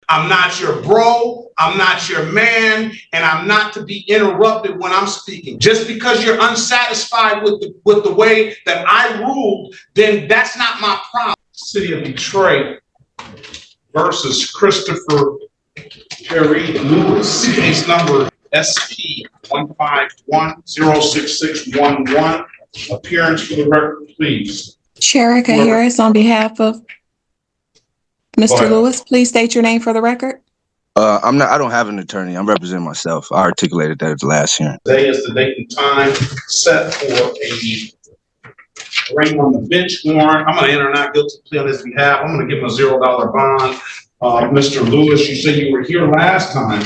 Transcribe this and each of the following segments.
I'm not your bro. I'm not your man, and I'm not to be interrupted when I'm speaking. Just because you're unsatisfied with the way that I ruled, then that's not my problem. City of Detroit versus Christopher Perry Lewis, case number SP 151-06611. Appearance for the record, please. Sherika Harris on behalf of Mr. Lewis. Please state your name for the record. I don't have an attorney. I'm representing myself. I articulated that at the last hearing. Today is the date and time set for a ring on the bench warrant. I'm going to enter not guilty plea on his behalf. I'm going to give him a $0 bond. Mr. Lewis, you said you were here last time.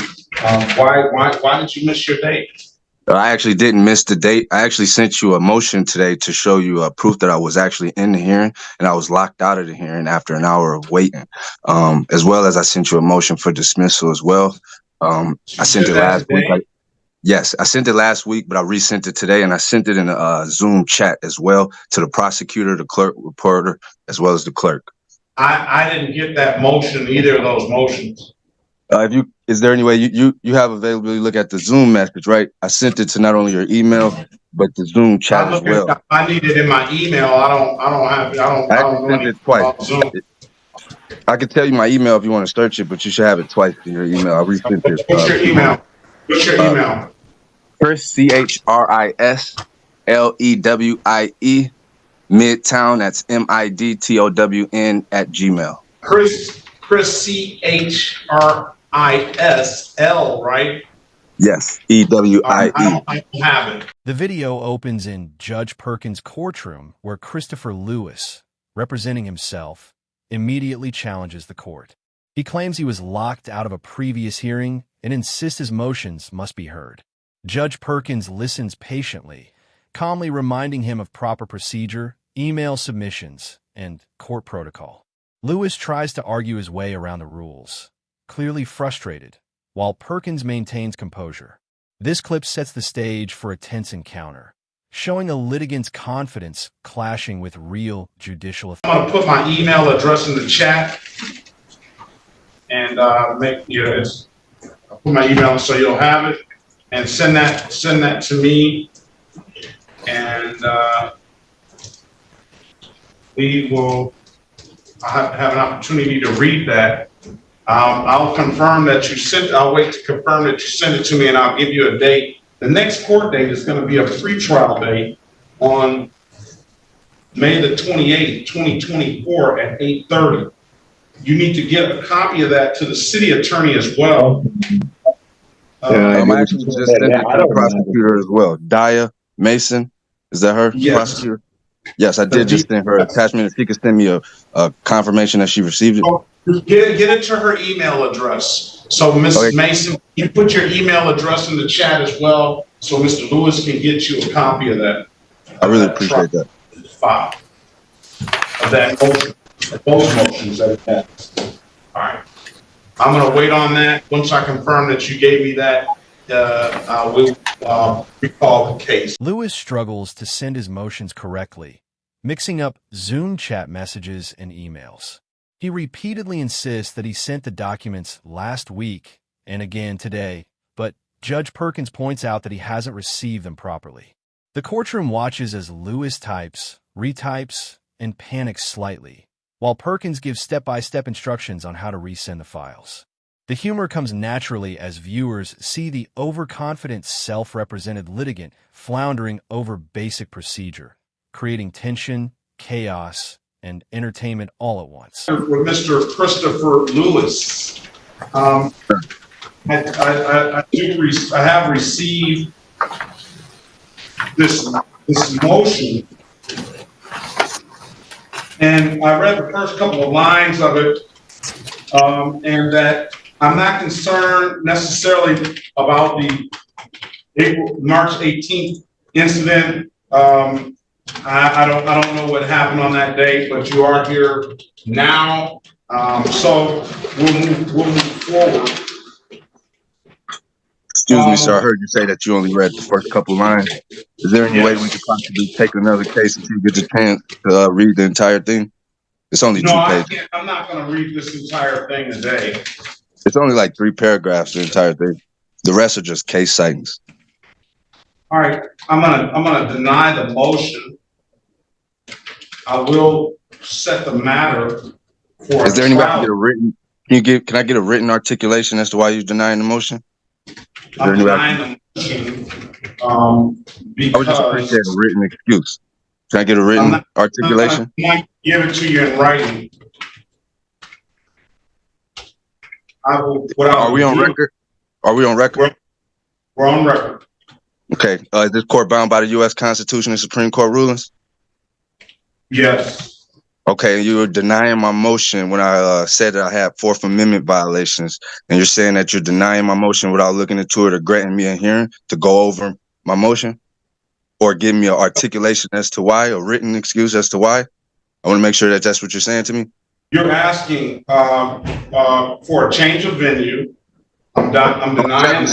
Why did you miss your date? I actually didn't miss the date. I actually sent you a motion today to show you proof that I was actually in the hearing, and I was locked out of the hearing after an hour of waiting. As well as I sent you a motion for dismissal as well. I sent it last week. Yes, I sent it last week, but I resent it today, and I sent it in a Zoom chat as well to the prosecutor, the clerk, reporter, as well as the clerk. I didn't get that motion, either of those motions. Is there any way you have availability to look at the Zoom message, right? I sent it to not only your email, but the Zoom chat as well. I need it in my email. I don't have it. I don't sent it twice. I can tell you my email if you want to search it, but you should have it twice in your email. I resent it. What's your email? What's your email? Chris, CHRISLEWIE, Midtown, that's MIDTOWN @gmail. Chris CHRISL, right? Yes, EWIE. I don't have it. The video opens in Judge Perkins' courtroom, where Christopher Lewis, representing himself, immediately challenges the court. He claims he was locked out of a previous hearing and insists his motions must be heard. Judge Perkins listens patiently, calmly reminding him of proper procedure, email submissions, and court protocol. Lewis tries to argue his way around the rules, clearly frustrated, while Perkins maintains composure. This clip sets the stage for a tense encounter, showing a litigant's confidence clashing with real judicial authority. I'm going to put my email address in the chat and I'll put my email so you'll have it, and send that to me, and we will have an opportunity to read that. I'll confirm that you sent. I'll wait to confirm that you send it to me, and I'll give you a date. The next court date is going to be a pretrial date on May the 28th, 2024 at 8:30. You need to get a copy of that to the city attorney as well. I'm actually just sending it to the prosecutor as well. Dia Mason, is that her? Yes. Prosecutor? Yes, I did just send her attachment. If she could send me a confirmation that she received it. Get it to her email address. So, Mrs. Mason, you put your email address in the chat as well, so Mr. Lewis can get you a copy of that. I really appreciate that. File of that motion, those motions that it has. All right. I'm going to wait on that. Once I confirm that you gave me that, I will recall the case. Lewis struggles to send his motions correctly, mixing up Zoom chat messages and emails. He repeatedly insists that he sent the documents last week and again today, but Judge Perkins points out that he hasn't received them properly. The courtroom watches as Lewis types, retypes, and panics slightly, while Perkins gives step-by-step instructions on how to resend the files. The humor comes naturally as viewers see the overconfident self-represented litigant floundering over basic procedure, creating tension, chaos, and entertainment all at once. With Mr. Christopher Lewis, I have received this motion, and I read the first couple of lines of it, and that I'm not concerned necessarily about the March 18th incident. I don't know what happened on that day, but you are here now, so we'll move forward. Excuse me, sir. I heard you say that you only read the first couple lines. Is there any way we could possibly take another case until you get the chance to read the entire thing? It's only 2 pages. I'm not going to read this entire thing today. It's only like 3 paragraphs, the entire thing. The rest are just case sightings. All right, I'm gonna deny the motion. I will set the matter for Is a there any way I can get a trial. written? Can I get a written articulation as to why you're denying the motion? I'm denying the motion, I would just because appreciate a written excuse. Can I get a I'm written not articulation? gonna give it to you in writing. I will. Are we on record? Are we on record? We're on record. Okay. Is this court bound by the U.S. Constitution and Supreme Court rulings? Yes. Okay, you were denying my motion when I said that I had Fourth Amendment violations, and you're saying that you're denying my motion without looking into it or granting me a hearing to go over my motion, or give me an articulation as to why, a written excuse as to why. I want to make sure that that's what you're saying to me. You're asking for a change of venue. I'm denying.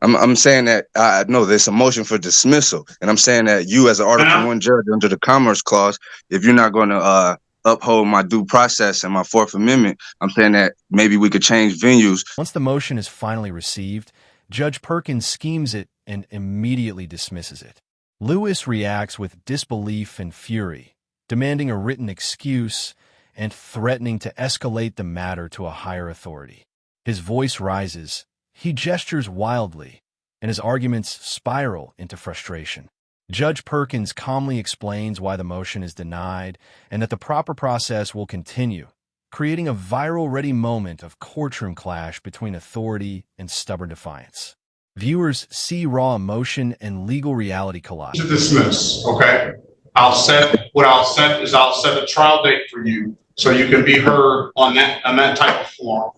I'm saying that no, there's a motion for dismissal, and I'm saying that you, as an Article 1 judge under the Commerce Clause, if you're not going to uphold my due process and my Fourth Amendment, I'm saying that maybe we could change venues. Once the motion is finally received, Judge Perkins schemes it and immediately dismisses it. Lewis reacts with disbelief and fury, demanding a written excuse and threatening to escalate the matter to a higher authority. His voice rises. He gestures wildly, and his arguments spiral into frustration. Judge Perkins calmly explains why the motion is denied and that the proper process will continue, creating a viral-ready moment of courtroom clash between authority and stubborn defiance. Viewers see raw emotion and legal reality collide. To dismiss, okay? I'll set a trial date for you so you can be heard on that type of forum.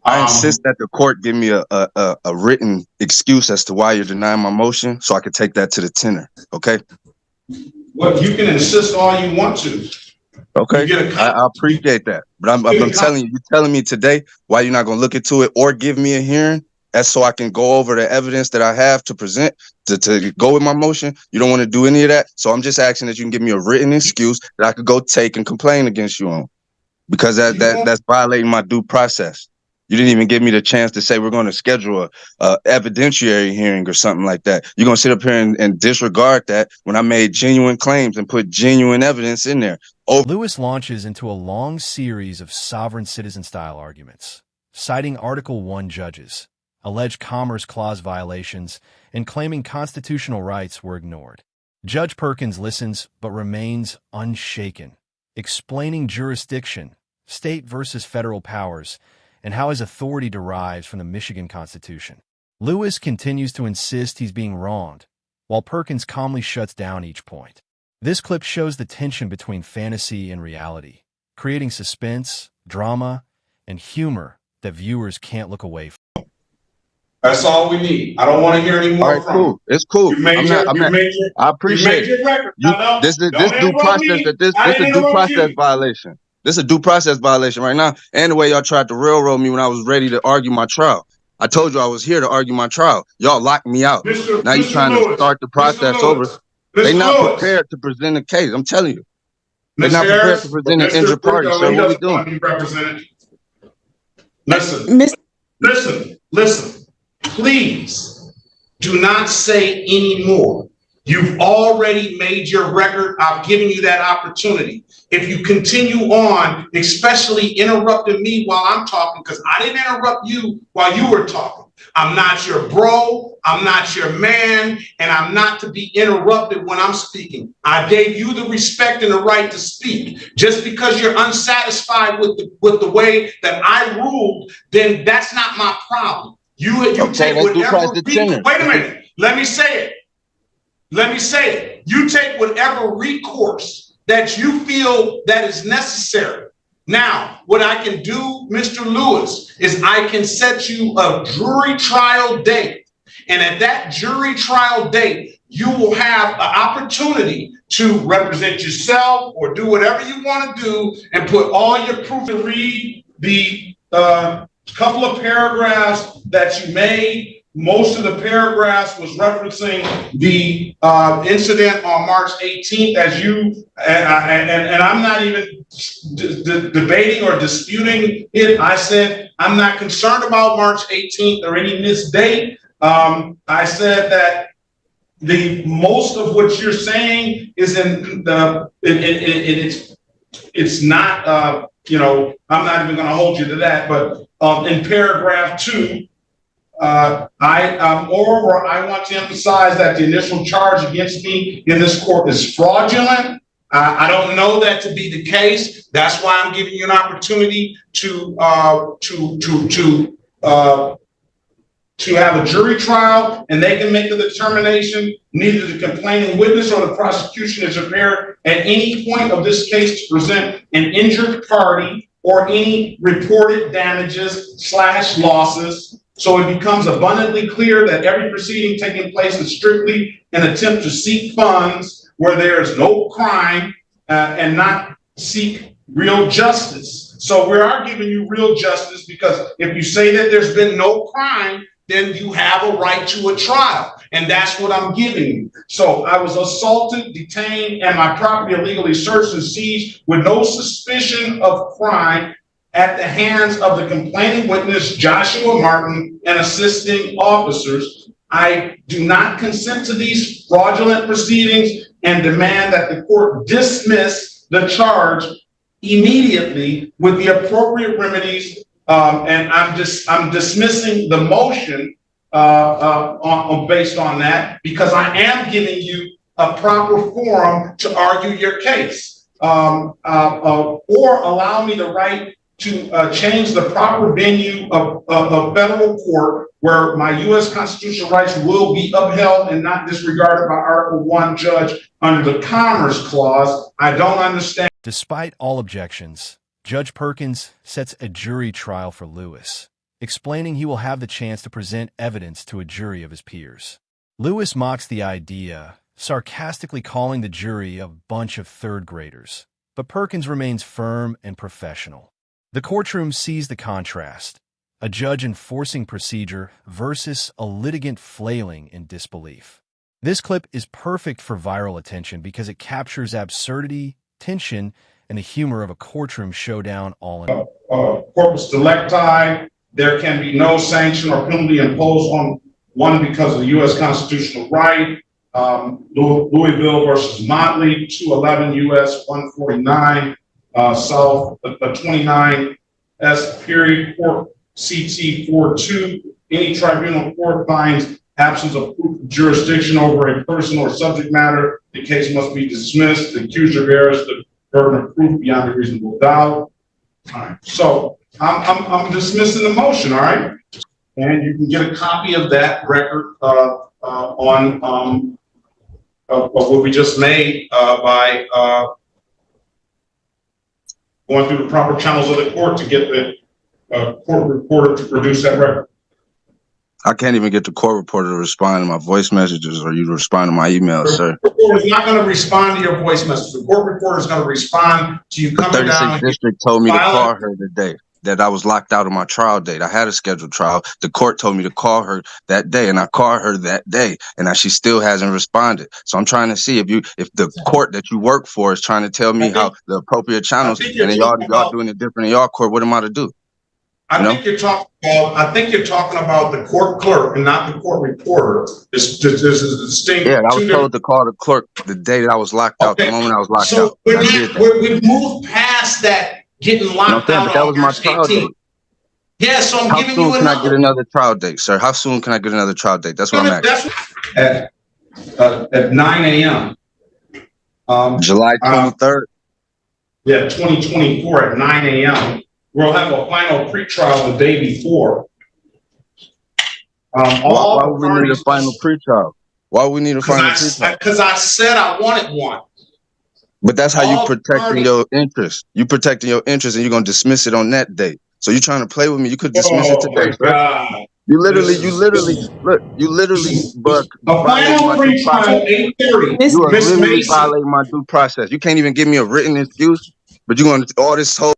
I insist that the court give me a written excuse as to why you're denying my motion, so I could take that to the tenor. Okay. Well, you can insist all you want to. Okay, I appreciate that, but I'm telling you, you're telling me today why you're not going to look into it or give me a hearing, as so I can go over the evidence that I have to present to go with my motion. You don't want to do any of that, so I'm just asking that you can give me a written excuse that I could go take and complain against you on, because that's violating my due process. You didn't even give me the chance to say we're going to schedule a evidentiary hearing or something like that. You're going to sit up here and disregard that when I made genuine claims and put genuine evidence in there. Lewis launches into a long series of sovereign citizen-style arguments, citing Article 1 judges, alleged Commerce Clause violations, and claiming constitutional rights were ignored. Judge Perkins listens but remains unshaken, explaining jurisdiction, state versus federal powers, and how his authority derives from the Michigan Constitution. Lewis continues to insist he's being wronged, while Perkins calmly shuts down each point. This clip shows the tension between fantasy and reality, creating suspense, drama, and humor that viewers can't look away from. That's all we need. I don't want to hear any more from cool. It's cool. I appreciate it. This is due process. This is a due process violation. This is a due process violation right now. And the way y'all tried to railroad me when I was ready to argue my trial. I told you I was here to argue my trial. Y'all locked me out. Now you're trying to start the process over. They're not prepared to present a case. I'm telling you. They're not prepared to present an injured party. So what are we doing? Listen. Please do not say any more. You've already made your record. I've given you that opportunity. If you continue on, especially interrupting me while I'm talking, because I didn't interrupt you while you were talking. I'm not your bro, I'm not your man, and I'm not to be interrupted when I'm speaking. I gave you the respect and the right to speak. Just because you're unsatisfied with the way that I ruled, then that's not my problem. You take whatever. Wait a minute. Let me say it. You take whatever recourse that you feel that is necessary. Now, what I can do, Mr. Lewis, is I can set you a jury trial date. And at that jury trial date, you will have the opportunity to represent yourself or do whatever you want to do and put all your proof and read the couple of paragraphs that you made most of the paragraphs was referencing the incident on March 18th, as you and I'm not even debating or disputing it. I said I'm not concerned about March 18th or any missed date. I said that the most of what you're saying is in the it's not you know, I'm not even going to hold you to that, but in paragraph 2. Moreover, I want to emphasize that the initial charge against me in this court is fraudulent. I don't know that to be the case. That's why I'm giving you an opportunity to have a jury trial, and they can make the determination. Neither the complaining witness or the prosecution is prepared at any point of this case to present an injured party or any reported damages/losses. So it becomes abundantly clear that every proceeding taking place is strictly an attempt to seek funds where there is no crime and not seek real justice. So we are giving you real justice, because if you say that there's been no crime, then you have a right to a trial. And that's what I'm giving you. So I was assaulted, detained, and my property illegally searched and seized with no suspicion of crime at the hands of the complaining witness, Joshua Martin, and assisting officers. I do not consent to these fraudulent proceedings and demand that the court dismiss the charge immediately with the appropriate remedies. And I'm dismissing the motion based on that, because I am giving you a proper forum to argue your case, or allow me the right to change the proper venue of federal court where my U.S. constitutional rights will be upheld and not disregarded by Article 1 judge under the Commerce Clause. I don't understand. Despite all objections, Judge Perkins sets a jury trial for Lewis, explaining he will have the chance to present evidence to a jury of his peers. Lewis mocks the idea, sarcastically calling the jury a bunch of third graders, but Perkins remains firm and professional. The courtroom sees the contrast, a judge enforcing procedure versus a litigant flailing in disbelief. This clip is perfect for viral attention because it captures absurdity, tension, and the humor of a courtroom showdown all in Corpus delicti, there can be no sanction or penalty imposed on one because of the U.S. constitutional right. Louisville versus Motley, 211 U.S. 149, South 29 S period court CT 42. Any tribunal court finds absence of proof of jurisdiction over a person or subject matter, the case must be dismissed. The accuser bears the burden of proof beyond a reasonable doubt. All right, so I'm dismissing the motion. All right, and you can get a copy of that record on of what we just made by going through the proper channels of the court to get the court reporter to produce that record. I can't even get the court reporter to respond to my voice messages or you to respond to my emails, sir. The court is not going to respond to your voice message. The court reporter is going to respond to you coming down. The 36th district told me to call her today, that I was locked out of my trial date. I had a scheduled trial. The court told me to call her that day, and I called her that day, and she still hasn't responded. So I'm trying to see if the court that you work for is trying to tell me how the appropriate channels, and then y'all doing it different in y'all court. What am I to do? I think you're talking about the court clerk and not the court reporter. This is a distinct. Yeah, I was told to call the clerk the day that I was locked out, the moment I was locked out. We've moved past that getting locked out. But that was my trial date. Yeah, so I'm giving you another. How soon can I get another trial date, sir? How soon can I get another trial date? That's what I'm asking. At 9 a.m. July 23rd. Yeah, 2024 at 9 a.m. We'll have a final pretrial the day before. Why would we need a final pretrial? Why would we need a final pretrial? Because I said I wanted one. But that's how you protecting your interest. You protecting your interest, and you're gonna dismiss it on that day. So you're trying to play with me. You could dismiss it today. You literally, but violating my due process. You are literally violating my due process. You can't even give me a written excuse, but you're gonna all this whole.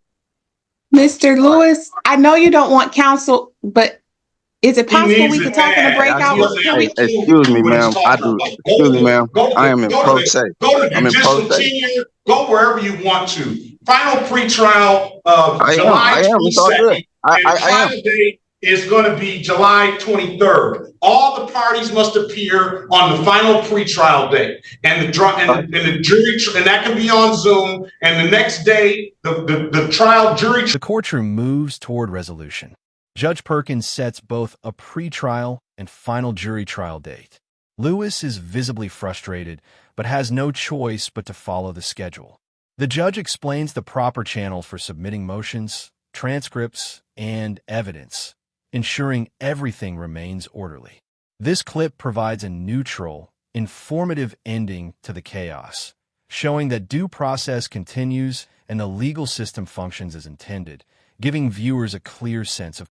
Mr. Lewis, I know you don't want counsel, but Is it He possible needs we it could talk in a bad. I breakout? He do. doesn't have Hey, a clue excuse me, what he's ma'am. I talking do. about. Excuse me, ma'am. I am in pro se. Go to I'm in pro judicial se. tenure, go wherever you want to. Final pretrial I of am. I July am. It's all good. 22nd, and I am. trial date is going to be July 23rd. All the parties must appear on the final pretrial date, and the jury, and that can be on Zoom. And the next day, the trial jury. The courtroom moves toward resolution. Judge Perkins sets both a pretrial and final jury trial date. Lewis is visibly frustrated, but has no choice but to follow the schedule. The judge explains the proper channels for submitting motions, transcripts, and evidence, ensuring everything remains orderly. This clip provides a neutral, informative ending to the chaos, showing that due process continues and the legal system functions as intended, giving viewers a clear sense of